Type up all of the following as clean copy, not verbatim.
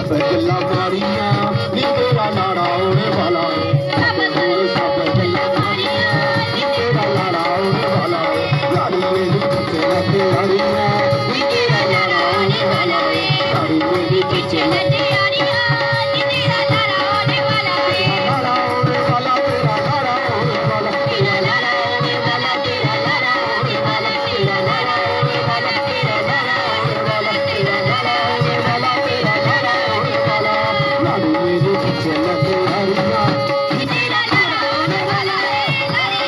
सब गल्ला मारिया नी तेरा लाड़ा होने वाला सब गल्ला मारिया नी तेरा लाड़ा होने वाला लाड़ी मेरी पीछे लगे यारिया नी तेरा लाड़ा होने वाला लाड़ी मेरी पीछे लगे यारिया नी तेरा लाड़ा होने वाला लाड़ा होने वाला तेरा लाड़ा होने वाला तेरा लाड़ा होने वाला तेरा लाड़ा होने वाला तेरा लाड़ा होने वाला तेरा लाड़ा होने वाला तेरा लाड़ा होने वाला तेरा लाड़ा होने वाला लाड़ी मेरी पीछे लगे यारिया नी तेरा लाड़ा होने वाला लाड़ी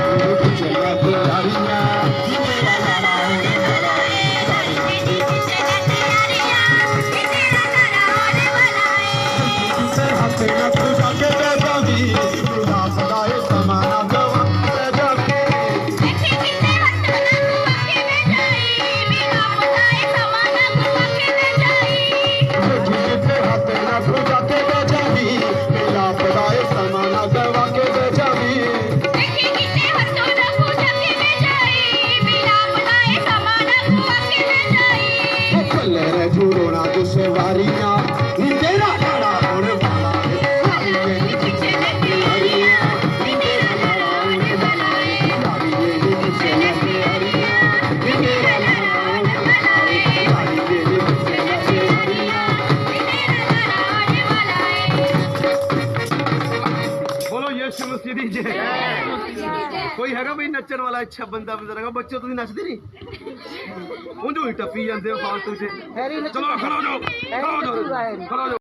मेरी पीछे लगे यारिया झूरोना दुश्वारियां नी तेरा लाड़ा होने वाला लाड़ी मेरी पीछे लगे यारिया नी तेरा लाड़ा होने वाला लाड़ी मेरी पीछे लगे यारिया नी तेरा लाड़ा होने वाला लाड़ी मेरी पीछे लगे यारिया नी तेरा लाड़ा होने वाला बोलो यीशु मसीह दी जय। कोई हैगा भाई नचण वाला अच्छा बंदा बंदा बच्चों तुम नचते नहीं ਉਂਝ ਹੀ ਟੱਪੀ ਜਾਂਦੇ ਹੋ ਫਾਲਤੂ 'ਚ ਚਲੋ ਖੜੋ ਜਾਓ ਖੜੋ ਜਾਓ ਖੜੋ ਜਾਓ